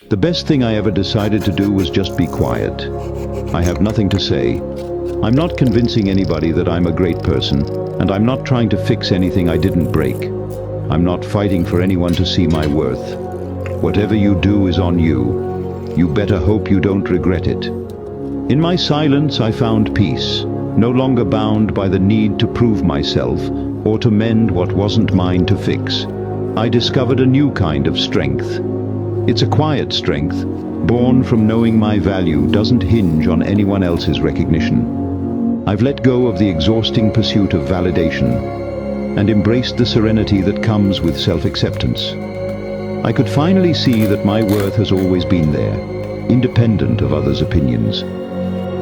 The best thing I ever decided to do was just be quiet. I have nothing to say. I'm not convincing anybody that I'm a great person, and I'm not trying to fix anything I didn't break. I'm not fighting for anyone to see my worth. Whatever you do is on you. You better hope you don't regret it. In my silence, I found peace, no longer bound by the need to prove myself or to mend what wasn't mine to fix. I discovered a new kind of strength. It's a quiet strength, born from knowing my value doesn't hinge on anyone else's recognition. I've let go of the exhausting pursuit of validation and embraced the serenity that comes with self-acceptance. I could finally see that my worth has always been there, independent of others' opinions.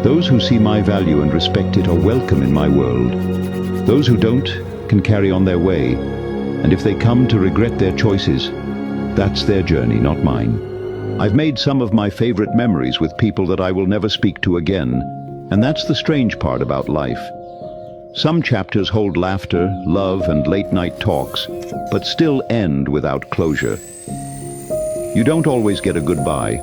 Those who see my value and respect it are welcome in my world. Those who don't can carry on their way, and if they come to regret their choices, that's their journey, not mine. I've made some of my favorite memories with people that I will never speak to again, and that's the strange part about life. Some chapters hold laughter, love, and late-night talks, but still end without closure. You don't always get a goodbye.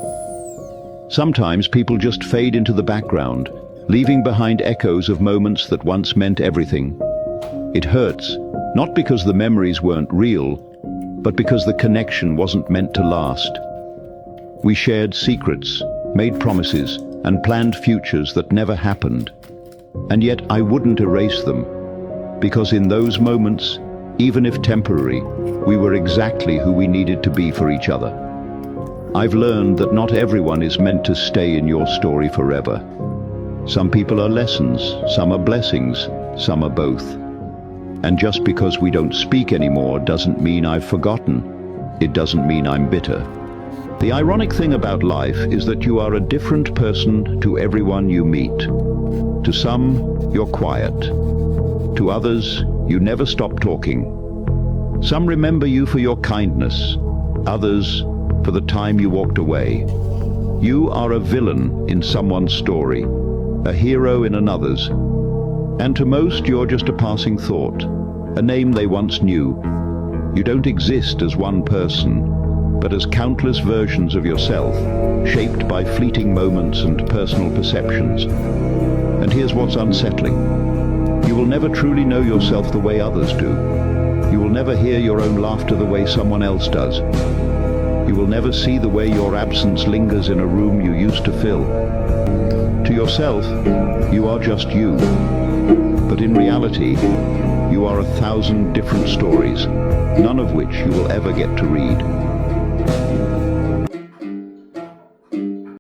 Sometimes people just fade into the background, leaving behind echoes of moments that once meant everything. It hurts, not because the memories weren't real, but because the connection wasn't meant to last. We shared secrets, made promises, and planned futures that never happened. And yet I wouldn't erase them, because in those moments, even if temporary, we were exactly who we needed to be for each other. I've learned that not everyone is meant to stay in your story forever. Some people are lessons, some are blessings, some are both. And just because we don't speak anymore doesn't mean I've forgotten. It doesn't mean I'm bitter. The ironic thing about life is that you are a different person to everyone you meet. To some, you're quiet. To others, you never stop talking. Some remember you for your kindness, others for the time you walked away. You are a villain in someone's story, a hero in another's. And to most, you're just a passing thought, a name they once knew. You don't exist as one person, but as countless versions of yourself, shaped by fleeting moments and personal perceptions. And here's what's unsettling. You will never truly know yourself the way others do. You will never hear your own laughter the way someone else does. You will never see the way your absence lingers in a room you used to fill. To yourself, you are just you. But in reality, you are 1,000 different stories, none of which you will ever get to read.